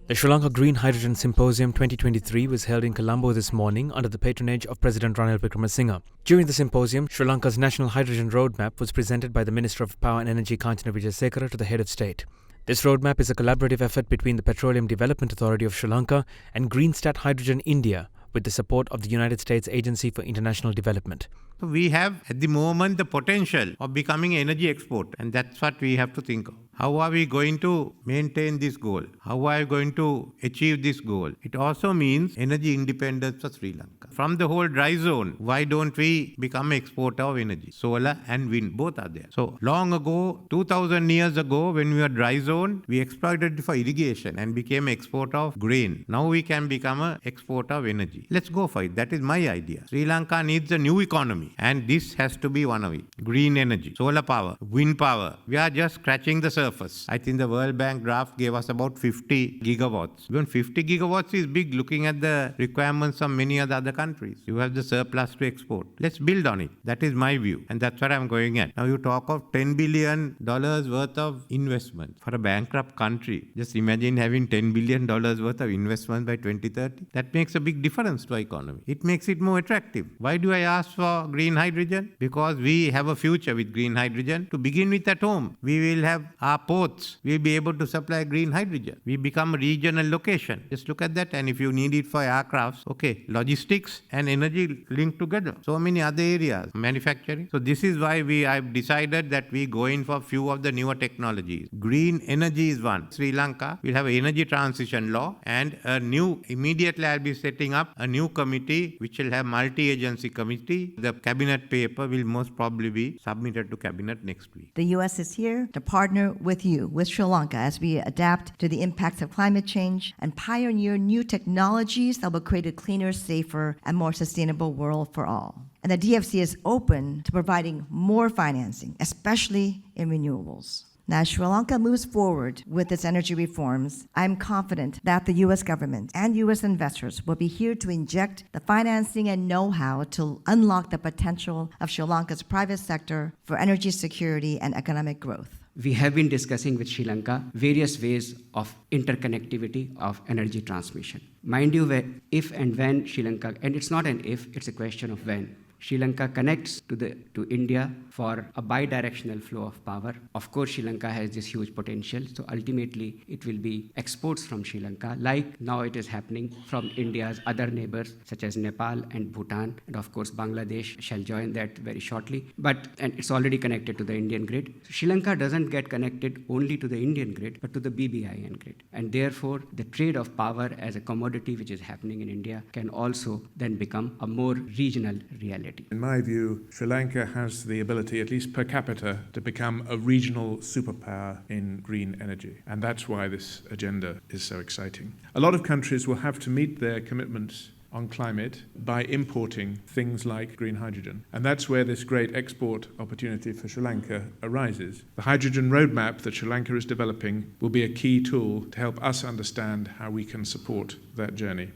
The Sri Lanka Green Hydrogen Symposium 2023 was held in Colombo this morning under the patronage of President Ranil Wickremesinghe. During the symposium, Sri Lanka's National Hydrogen Roadmap was presented by the Minister of Power and Energy Kanchana Wijesekara to the head of state. This roadmap is a collaborative effort between the Petroleum Development Authority of Sri Lanka and Greenstat Hydrogen India, with the support of the United States Agency for International Development. We have at the moment the potential of becoming energy export, and that's what we have to think of. How are we going to maintain this goal? How are we going to achieve this goal? It also means energy independence for Sri Lanka. From the whole dry zone, why don't we become exporter of energy? Solar and wind, both are there. So long ago, 2000 years ago, when we were dry zone, we exploited it for irrigation and became exporter of grain. Now we can become an exporter of energy. Let's go for it. That is my idea. Sri Lanka needs a new economy, and this has to be one of it. Green energy, solar power, wind power. We are just scratching the surface. I think the World Bank draft gave us about 50 gigawatts. Even 50 gigawatts is big looking at the requirements of many other countries. You have the surplus to export. Let's build on it. That is my view. And that's what I'm going at. Now you talk of $10 billion worth of investment for a bankrupt country. Just imagine having $10 billion worth of investment by 2030. That makes a big difference to our economy. It makes it more attractive. Why do I ask for green hydrogen? Because we have a future with green hydrogen. To begin with at home, we will have our ports. We'll be able to supply green hydrogen. We become a regional location. Just look at that. And if you need it for aircrafts, okay, logistics and energy linked together. So many other areas, manufacturing. So this is why I've decided that we go in for a few of the newer technologies. Green energy is one. Sri Lanka will have an energy transition law, and immediately I'll be setting up a new committee which will have multi-agency committee. The cabinet paper will most probably be submitted to cabinet next week. The U.S. is here to partner with you, with Sri Lanka, as we adapt to the impacts of climate change and pioneer new technologies that will create a cleaner, safer, and more sustainable world for all. And the DFC is open to providing more financing, especially in renewables. Now, as Sri Lanka moves forward with its energy reforms, I'm confident that the U.S. government and U.S. investors will be here to inject the financing and know-how to unlock the potential of Sri Lanka's private sector for energy security and economic growth. We have been discussing with Sri Lanka various ways of interconnectivity of energy transmission. Mind you, if and when Sri Lanka, and it's not an if, it's a question of when, Sri Lanka connects to India for a bi-directional flow of power. Of course, Sri Lanka has this huge potential, so ultimately it will be exports from Sri Lanka, like now it is happening from India's other neighbors, such as Nepal and Bhutan, and of course Bangladesh shall join that very shortly. And it's already connected to the Indian grid. So Sri Lanka doesn't get connected only to the Indian grid, but to the BBIN grid. And therefore, the trade of power as a commodity which is happening in India can also then become a more regional reality. In my view, Sri Lanka has the ability, at least per capita, to become a regional superpower in green energy. And that's why this agenda is so exciting. A lot of countries will have to meet their commitments on climate by importing things like green hydrogen. And that's where this great export opportunity for Sri Lanka arises. The hydrogen roadmap that Sri Lanka is developing will be a key tool to help us understand how we can support that journey.